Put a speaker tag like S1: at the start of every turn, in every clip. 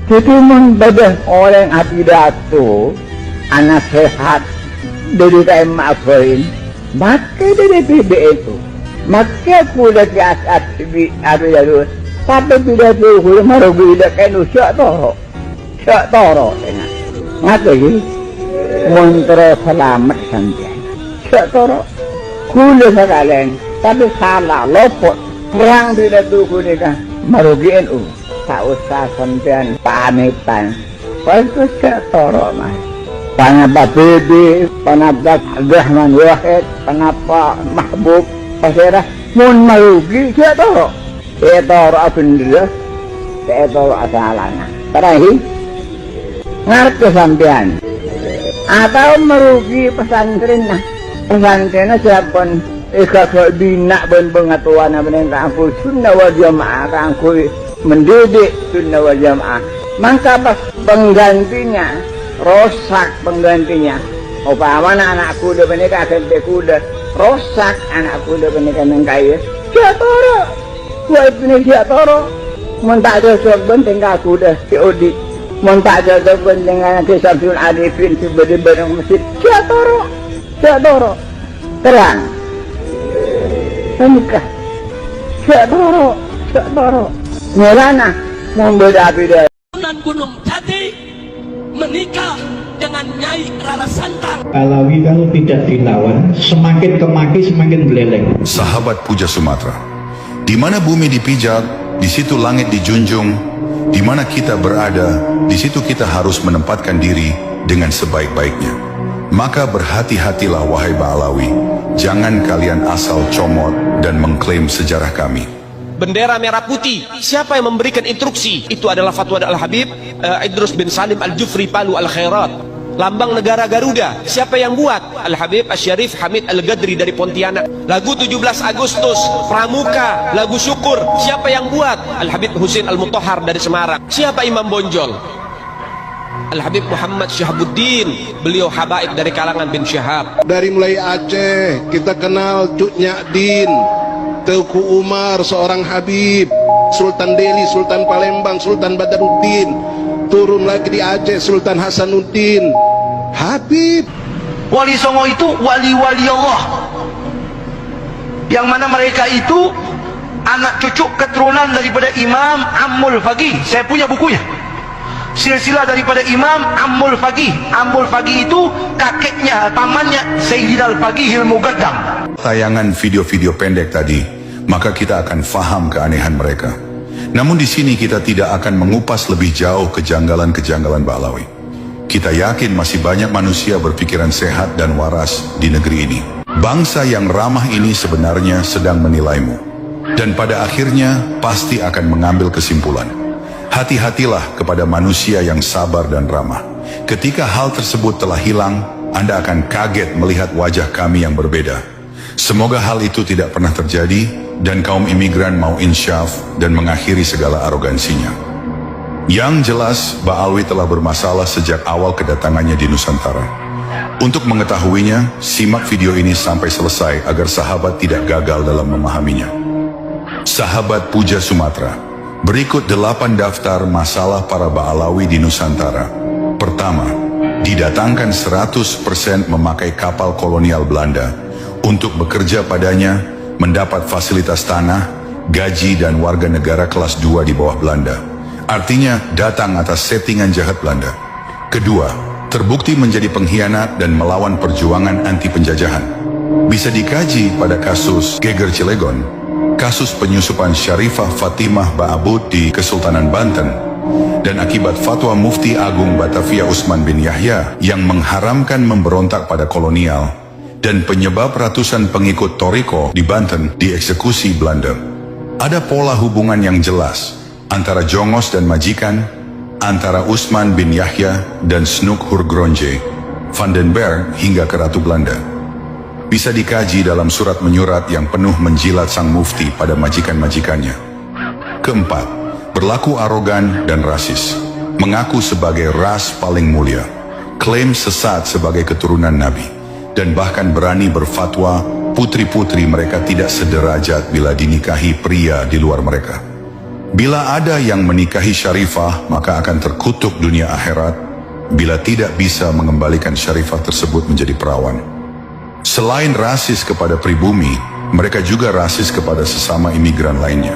S1: Jadi badan orang pidato anak sehat dari kain maafain, maka dari PBE itu, maka kuda ke atas ada jalur, tapi pidato kuda marugi dah kain usyak toro, dengan ngata ini, montre selamat sampai, usyak toro, kuda sekalian, tapi salah lopot, perang pidato kuda kan marugi NU. Tak usah sampean panitan, itu toro mas. Panapa Bibi, panapa Abdurrahman Wahid, panapa Mahbub, pasirah, mun marugi toro. Toro abendillah, toro asalana. Terakhir, ngerti sampean. Atau merugi pesantrennya, pesantrennya siapun ikut bina ben pengatuan apa aku sunnah wal jamaah aku mendidik sunnah wal jamaah, maka pas penggantinya rosak penggantinya. Upamana anak kuda menikah sampai kuda rosak anak kuda menikah mengkaya siatoro, buat ini siatoro, mentak jauh penting kuda si Odi, mentak jauh penting anak Samsul Arifin sebagai barang masjid siatoro, terang, menikah siatoro. Nirana membeda-beda.
S2: Gunung Jati menikah dengan Nyai Rara Santang.
S3: Alawi kalau tidak dilawan, semakin kemaki semakin beleleng.
S4: Sahabat Puja Sumatera, di mana bumi dipijak, di situ langit dijunjung. Di mana kita berada, di situ kita harus menempatkan diri dengan sebaik-baiknya. Maka berhati-hatilah wahai Ba'alawi, jangan kalian asal comot dan mengklaim sejarah kami.
S5: Bendera merah putih, siapa yang memberikan instruksi? Itu adalah fatwa Al-Habib Idrus bin Salim Al-Jufri Palu Al-Khairat. Lambang negara Garuda, siapa yang buat? Al-Habib Asy-Syarif Hamid Al-Gadri dari Pontianak. Lagu 17 Agustus, Pramuka, lagu syukur, siapa yang buat? Al-Habib Husin Al-Mutahhar dari Semarang. Siapa Imam Bonjol? Al-Habib Muhammad Syahabuddin, beliau habaib dari kalangan bin Syahab.
S6: Dari mulai Aceh, kita kenal Cuk Nyadin, Teuku Umar, seorang Habib, Sultan Delhi, Sultan Palembang, Sultan Badaruddin, turun lagi di Aceh, Sultan Hasanuddin, Habib.
S7: Wali Songo itu wali-wali Allah, yang mana mereka itu anak cucu keturunan daripada Imam Ammul Faqih. Saya punya bukunya, silsilah daripada Imam Ammul Faqih. Ammul Faqih itu kakeknya, pamannya Sayyidil Faqihil Muqaddam.
S4: Tayangan video-video pendek tadi, maka kita akan faham keanehan mereka. Namun di sini kita tidak akan mengupas lebih jauh kejanggalan-kejanggalan Ba'alawi. Kita yakin masih banyak manusia berpikiran sehat dan waras di negeri ini. Bangsa yang ramah ini sebenarnya sedang menilaimu, dan pada akhirnya pasti akan mengambil kesimpulan. Hati-hatilah kepada manusia yang sabar dan ramah. Ketika hal tersebut telah hilang, Anda akan kaget melihat wajah kami yang berbeda. Semoga hal itu tidak pernah terjadi dan kaum imigran mau insyaf dan mengakhiri segala arogansinya. Yang jelas, Ba'alawi telah bermasalah sejak awal kedatangannya di Nusantara. Untuk mengetahuinya, simak video ini sampai selesai agar sahabat tidak gagal dalam memahaminya. Sahabat Puja Sumatera, berikut 8 daftar masalah para Ba'alawi di Nusantara. Pertama, didatangkan 100% memakai kapal kolonial Belanda untuk bekerja padanya, mendapat fasilitas tanah, gaji dan warga negara kelas 2 di bawah Belanda. Artinya datang atas settingan jahat Belanda. Kedua, terbukti menjadi pengkhianat dan melawan perjuangan anti penjajahan. Bisa dikaji pada kasus Geger Cilegon, kasus penyusupan Syarifah Fatimah Ba'abud di Kesultanan Banten, dan akibat fatwa Mufti Agung Batavia Utsman bin Yahya yang mengharamkan memberontak pada kolonial dan penyebab ratusan pengikut Toriko di Banten dieksekusi Belanda. Ada pola hubungan yang jelas antara Jongos dan majikan, antara Utsman bin Yahya dan Snoek Hurgronje, Van den Berg hingga ke Ratu Belanda. Bisa dikaji dalam surat menyurat yang penuh menjilat sang mufti pada majikan-majikannya. Keempat, berlaku arogan dan rasis, mengaku sebagai ras paling mulia, klaim sesat sebagai keturunan Nabi, dan bahkan berani berfatwa putri-putri mereka tidak sederajat bila dinikahi pria di luar mereka. Bila ada yang menikahi Syarifah, maka akan terkutuk dunia akhirat bila tidak bisa mengembalikan Syarifah tersebut menjadi perawan. Selain rasis kepada pribumi, mereka juga rasis kepada sesama imigran lainnya.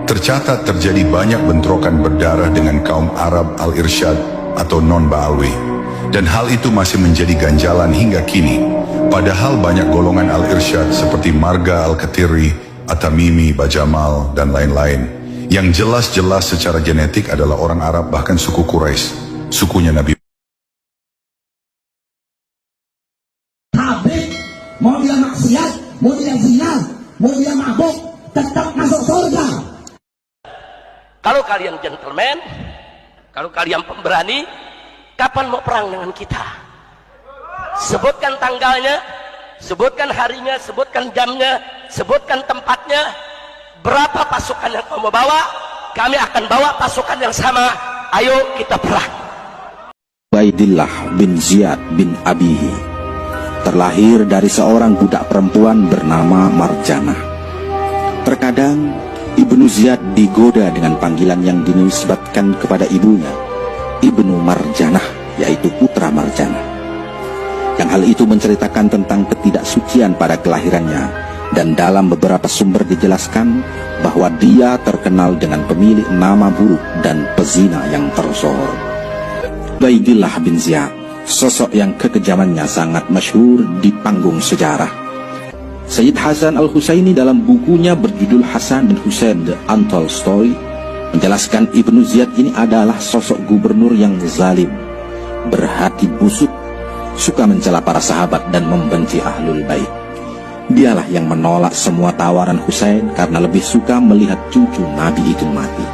S4: Tercatat terjadi banyak bentrokan berdarah dengan kaum Arab Al-Irsyad atau non-Ba'alwi, dan hal itu masih menjadi ganjalan hingga kini. Padahal banyak golongan Al-Irsyad seperti Marga Al-Katiri, At-Tamimi, Bajamal, dan lain-lain yang jelas-jelas secara genetik adalah orang Arab, bahkan suku Quraisy, sukunya Nabi.
S8: Habib, mau dia maksiat, mau dia zina, mau dia mabuk, tetap masuk surga.
S2: Kalau kalian gentleman, kalau kalian pemberani, kapan mau perang dengan kita? Sebutkan tanggalnya, sebutkan harinya, sebutkan jamnya, sebutkan tempatnya. Berapa pasukan yang kamu bawa? Kami akan bawa pasukan yang sama. Ayo kita perang.
S9: Ubaidillah bin Ziyad bin Abihi terlahir dari seorang budak perempuan bernama Marjanah. Terkadang Ibnu Ziyad digoda dengan panggilan yang dinisbatkan kepada ibunya, Ibnu Marjanah, yaitu putra Marjanah. Yang hal itu menceritakan tentang ketidaksucian pada kelahirannya, dan dalam beberapa sumber dijelaskan bahwa dia terkenal dengan pemilik nama buruk dan pezina yang tersohor. Ubaidillah bin Ziyad, sosok yang kekejamannya sangat masyhur di panggung sejarah. Sayyid Hasan Al-Husaini dalam bukunya berjudul Hasan dan Husain The Untold Story menjelaskan Ibnu Ziyad ini adalah sosok gubernur yang zalim, berhati busuk, suka mencela para sahabat dan membenci Ahlul Bait. Dialah yang menolak semua tawaran Husain karena lebih suka melihat cucu Nabi itu mati.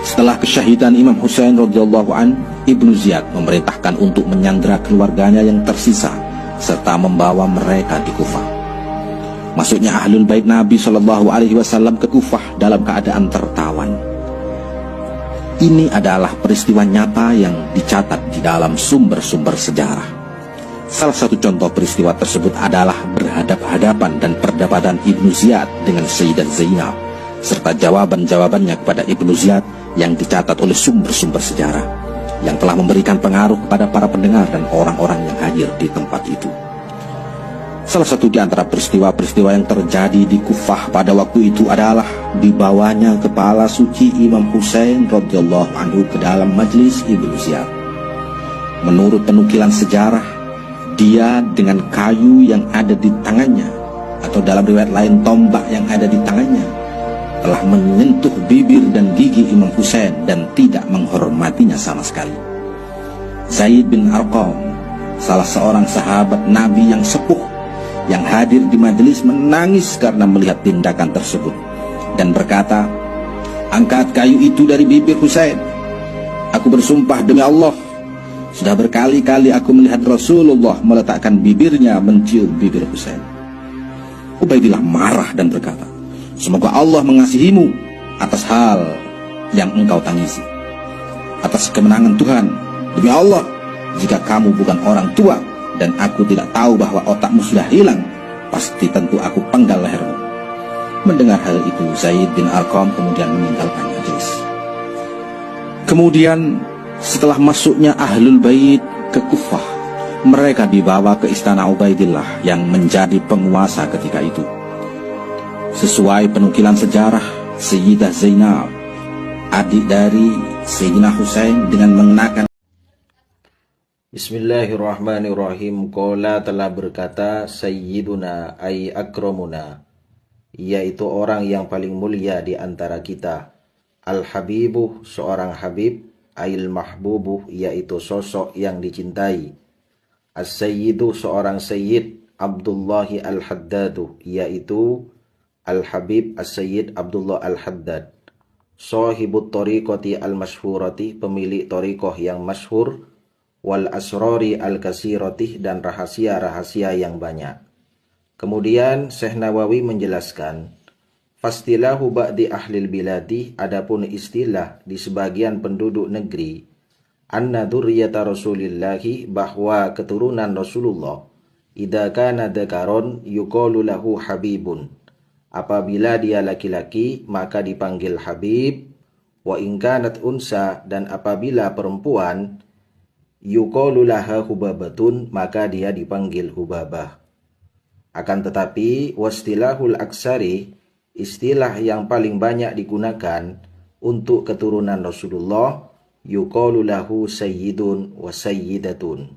S9: Setelah kesyahidan Imam Husain radhiyallahu an, Ibnu Ziyad memerintahkan untuk menyandera keluarganya yang tersisa serta membawa mereka di Kufah. Masuknya Ahlul Bait Nabi SAW ke Kufah dalam keadaan tertawan. Ini adalah peristiwa nyata yang dicatat di dalam sumber-sumber sejarah. Salah satu contoh peristiwa tersebut adalah berhadap-hadapan dan perdebatan Ibnu Ziyad dengan Sayyidah Zainab, serta jawaban-jawabannya kepada Ibnu Ziyad yang dicatat oleh sumber-sumber sejarah, yang telah memberikan pengaruh kepada para pendengar dan orang-orang yang hadir di tempat itu. Salah satu di antara peristiwa-peristiwa yang terjadi di Kufah pada waktu itu adalah dibawanya kepala suci Imam Husain radhiyallahu anhu ke dalam majelis Ibnu Ziyad. Menurut penukilan sejarah, dia dengan kayu yang ada di tangannya, atau dalam riwayat lain tombak yang ada di tangannya, telah menyentuh bibir dan gigi Imam Husain dan tidak menghormatinya sama sekali. Zaid bin Arqam, salah seorang sahabat Nabi yang sepuh yang hadir di majelis, menangis karena melihat tindakan tersebut dan berkata, "Angkat kayu itu dari bibir Husain. Aku bersumpah demi Allah, sudah berkali-kali aku melihat Rasulullah meletakkan bibirnya mencium bibir Husain." Ubaidillah marah dan berkata, "Semoga Allah mengasihimu atas hal yang engkau tangisi. Atas kemenangan Tuhan, demi Allah, jika kamu bukan orang tua dan aku tidak tahu bahwa otakmu sudah hilang, pasti tentu aku penggal lehermu." Mendengar hal itu, Zaid bin Arqam kemudian meninggalkan majelis. Kemudian setelah masuknya Ahlul Bait ke Kufah, mereka dibawa ke istana Ubaidillah yang menjadi penguasa ketika itu. Sesuai penukilan sejarah, Sayyidah Zainab, adik dari Sayyidina Husain, dengan mengenakan
S10: Bismillahirrahmanirrahim. Qala telah berkata Sayyiduna ay akramuna, yaitu orang yang paling mulia di antara kita. Al-Habibu, seorang Habib. Ail mahbubu, yaitu sosok yang dicintai. As-Sayyidu, seorang Sayyid. Abdullahi Al-Haddadu, yaitu Al-Habib As-Sayyid Abdullah Al-Haddad. Sahibut Tariqati Al-Mashhurati, pemilik Tariqah yang masyhur. Wal Asrari Al-Kasirati, dan rahasia-rahasia yang banyak. Kemudian Syekh Nawawi menjelaskan, fastilahu ba'di ahlil biladi, adapun istilah di sebagian penduduk negeri, anna dzurriyyata Rasulillahi, bahwa keturunan Rasulullah, idza kana dzakaron yuqalu lahu habibun, Apabila dia laki-laki, maka dipanggil Habib. Wa in kanat unsa, dan apabila perempuan, yuqalu laha hubabatun, maka dia dipanggil Hubabah. Akan tetapi wastilahul aksari, istilah yang paling banyak digunakan untuk keturunan Rasulullah, yuqalu lahu sayyidun wa sayyidatun.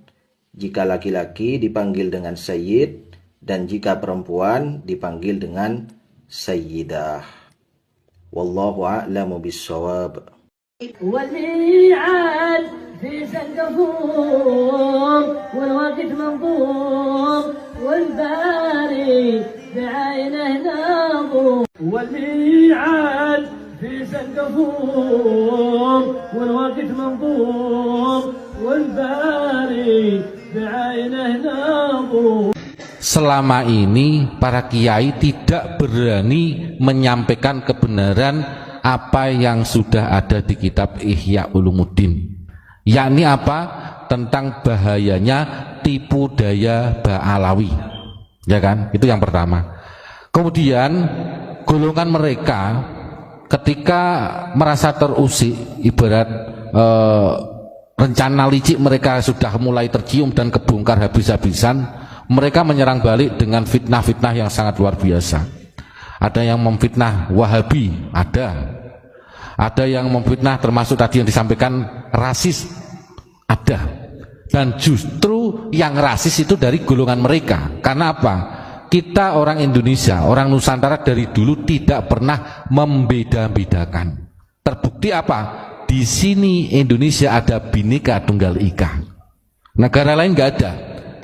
S10: Jika laki-laki dipanggil dengan sayyid, dan jika perempuan dipanggil dengan sayyidah. Wallahu a'lamu bis-shawab.
S11: والميعاد في سنغافور والوقت منظور والباري بعينه ناظور والميعاد في سنغافور والوقت منظور والباري بعينه ناظور.
S12: Selama ini para kiai tidak berani menyampaikan kebenaran apa yang sudah ada di kitab Ihya Ulumuddin, yakni apa? Tentang bahayanya tipu daya Ba'alawi, ya kan? Itu yang pertama. Kemudian golongan mereka ketika merasa terusik, ibarat rencana licik mereka sudah mulai tercium dan kebongkar habis-habisan, mereka menyerang balik dengan fitnah-fitnah yang sangat luar biasa. Ada yang memfitnah Wahabi, ada yang memfitnah termasuk tadi yang disampaikan rasis, ada. Dan justru yang rasis itu dari golongan mereka. Karena apa? Kita orang Indonesia, orang Nusantara dari dulu tidak pernah membeda-bedakan. Terbukti apa? Di sini Indonesia ada Bhinneka Tunggal Ika. Negara lain nggak ada,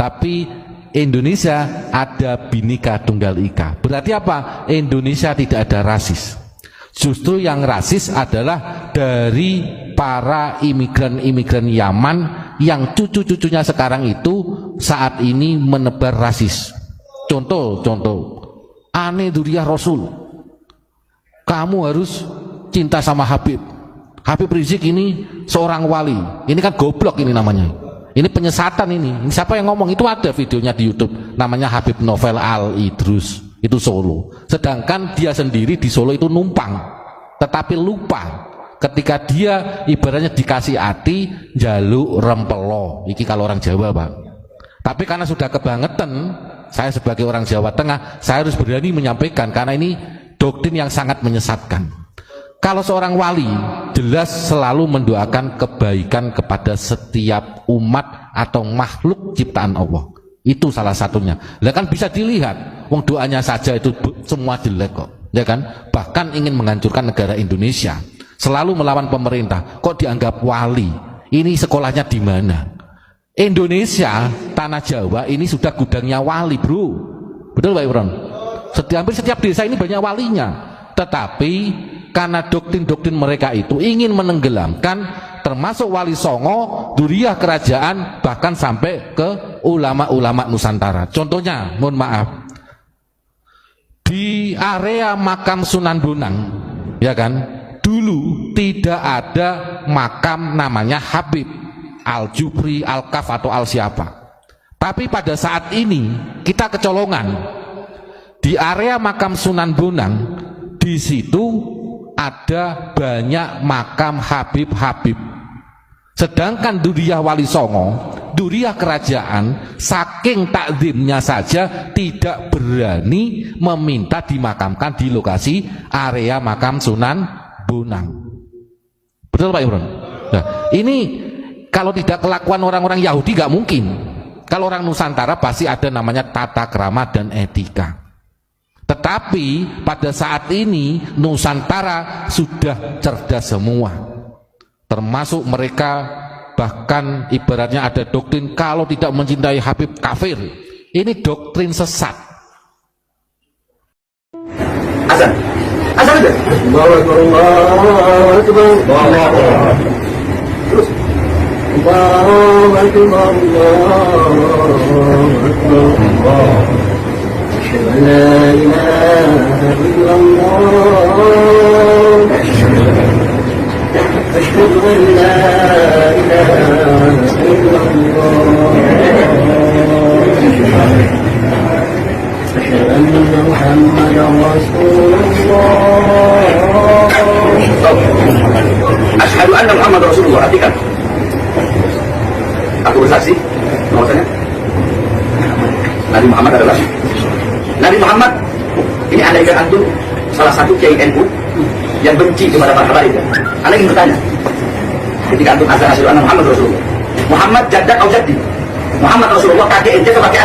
S12: tapi Indonesia ada Bhinneka Tunggal Ika. Berarti apa? Indonesia tidak ada rasis. Justru yang rasis adalah dari para imigran-imigran Yaman yang cucu-cucunya sekarang itu saat ini menebar rasis. Contoh, Ane Duriyah Rasul, kamu harus cinta sama Habib Rizik, ini seorang wali. Ini kan goblok ini namanya. Ini penyesatan ini. Siapa yang ngomong? Itu ada videonya di YouTube. Namanya Habib Novel Al-Idrus. Itu Solo. Sedangkan dia sendiri di Solo itu numpang. Tetapi lupa ketika dia ibaratnya dikasih hati jaluk rempelo. Iki kalau orang Jawa, Pak. Tapi karena sudah kebangetan, saya sebagai orang Jawa Tengah, saya harus berani menyampaikan karena ini doktrin yang sangat menyesatkan. Kalau seorang wali jelas selalu mendoakan kebaikan kepada setiap umat atau makhluk ciptaan Allah. Itu salah satunya. Lah kan bisa dilihat, wong doanya saja itu semua jelek kok, ya kan? Bahkan ingin menghancurkan negara Indonesia, selalu melawan pemerintah. Kok dianggap wali? Ini sekolahnya di mana? Indonesia, tanah Jawa ini sudah gudangnya wali, bro. Betul Pak Ibron? Hampir setiap desa ini banyak walinya. Tetapi karena doktrin-doktrin mereka itu ingin menenggelamkan termasuk Wali Songo, Duriyah kerajaan, bahkan sampai ke ulama-ulama Nusantara. Contohnya, mohon maaf, di area makam Sunan Bonang, ya kan, dulu tidak ada makam namanya Habib Al-Jufri, Al-Kaf atau Al-Siapa. Tapi pada saat ini kita kecolongan di area makam Sunan Bonang, di situ ada banyak makam Habib-Habib. Sedangkan Duriyah Wali Songo, Duriyah kerajaan, saking takzimnya saja tidak berani meminta dimakamkan di lokasi area makam Sunan Bonang. Betul Pak Imron? Nah, ini kalau tidak kelakuan orang-orang Yahudi nggak mungkin. Kalau orang Nusantara pasti ada namanya tata krama dan etika. Tetapi pada saat ini Nusantara sudah cerdas semua, termasuk mereka bahkan ibaratnya ada doktrin kalau tidak mencintai Habib kafir. Ini doktrin sesat.
S13: Azan aja. Terus أشهد أن لا إله إلا الله أشهد أن لا إله إلا الله أشهد أن محمدا رسول الله.
S14: Asyhadu anna Muhammad Rasulullah. Artikan. Aku bersaksi bahwasanya Nabi Muhammad adalah Nabi Muhammad. Ini anda ingat antum salah satu kiai NU yang benci kepada para habaib. Anda ingin bertanya, ketika antum azan asyhadu anna Muhammad Rasulullah, Muhammad jaddak atau jaddi? Muhammad Rasulullah kakek ente atau kakek?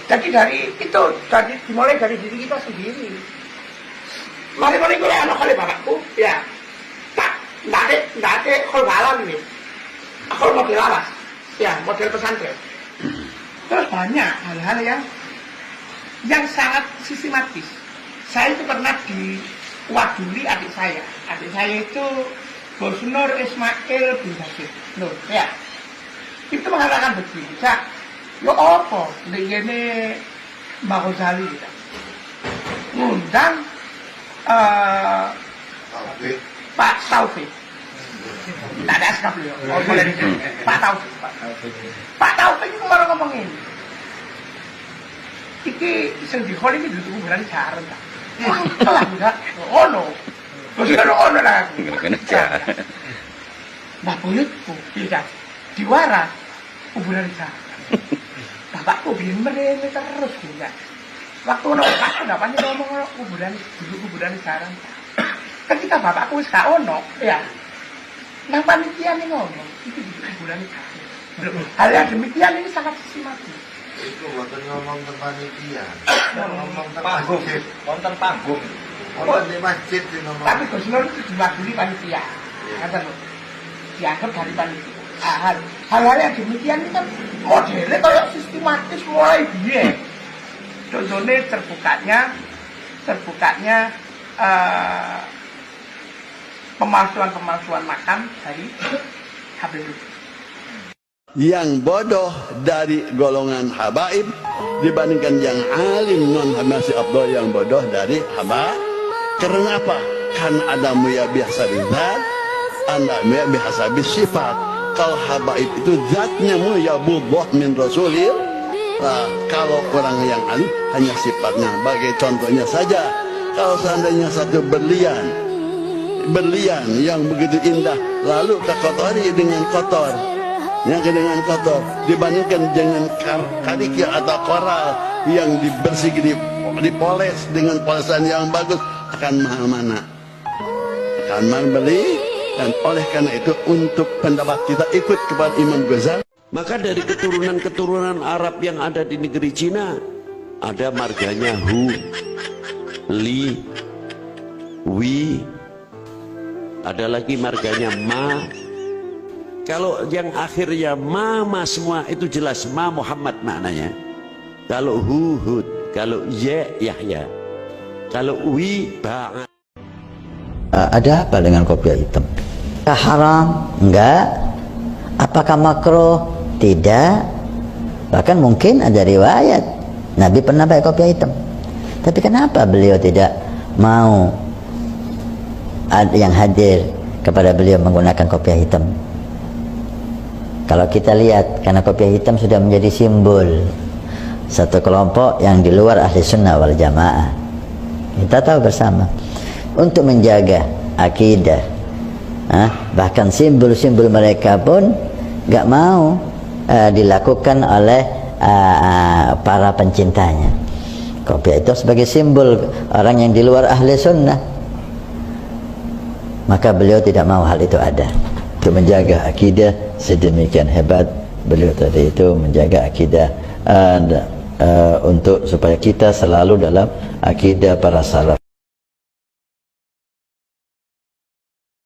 S7: Jadi dari itu, tadi dimulai dari diri kita sendiri. Mari-mari gue anak kali bapakku, ya. Tak ada kalau galau ini. Kalau model alas, ya model pesantren. Terus banyak hal-hal yang sangat sistematis. Saya itu pernah diwaduli adik saya. Adik saya itu Bos Nur Ismail bin Hasid. Nur, ya. Itu mengatakan begini, Cak. Yo apa? Ini Mbak Ghazali kita ngundang Pak Taufik. Tidak ada SK beliau. Pak Taufik. Pak Taufik itu baru ngomong ini. Iki sing dikol iki dulu kuburan jarang tak. Lah enggak. Ono. Wis ono lah. Nah buyutku tidak diwaras kuburan jarang. Bapakku biar merene terus juga. Waktu ono bapakku dapat ngomong kuburan jarang. Ketika bapakku wis gak ono, ya. Nang panitia nih ngomong, itu kuburan jarang. Hal yang demikian ini sangat sistematis.
S15: Itu bukan ngomong tentang panitia, ngomong tentang
S7: panggung,
S15: wonten panggung, wonten di masjid di ngomong.
S7: Tapi Gus Nur itu diwakili panitia, kata lu, dianggap dari panitia. Hal-hal yang demikian ini kan modelnya kayak sistematis mulai biye. Contohnya terbukanya pemalsuan makam dari Habib.
S16: Yang bodoh dari golongan habaib dibandingkan yang alim non masih abdul yang bodoh dari habaib. Karena apa? Kan ada muya biasa bizat, anda muya biasa bisifat. Kalau habaib itu zatnya muya budoh min rasulil. Kalau orang yang alim hanya sifatnya. Bagai contohnya saja, kalau seandainya satu berlian yang begitu indah lalu terkotori dengan kotor, dengan kotor dibandingkan dengan karikir atau koral yang dipoles dengan polesan yang bagus, akan mahal mana? Akan mahal beli. Dan oleh karena itu untuk pendapat kita ikut kepada Imam Ghazali.
S17: Maka dari keturunan Arab yang ada di negeri Cina ada marganya Hu, Li, Wi, ada lagi marganya Ma. Kalau yang akhirnya Ma semua itu jelas Ma Muhammad maknanya. Kalau Hu Hud, kalau Ye Yahya, kalau Wi Ba'at.
S18: Ada apa dengan kopiah hitam? Haram? Enggak. Apakah makruh? Tidak. Bahkan mungkin ada riwayat Nabi pernah pakai kopiah hitam. Tapi kenapa beliau tidak mau yang hadir kepada beliau menggunakan kopiah hitam? Kalau kita lihat, karena kopiah hitam sudah menjadi simbol satu kelompok yang di luar ahli sunnah wal jamaah. Kita tahu bersama, untuk menjaga akidah, bahkan simbol-simbol mereka pun gak mau dilakukan oleh para pencintanya. Kopiah itu sebagai simbol orang yang di luar ahli sunnah, maka beliau tidak mau hal itu ada. Untuk menjaga akidah sedemikian hebat beliau tadi itu menjaga akidah, untuk supaya kita selalu dalam akidah para salaf.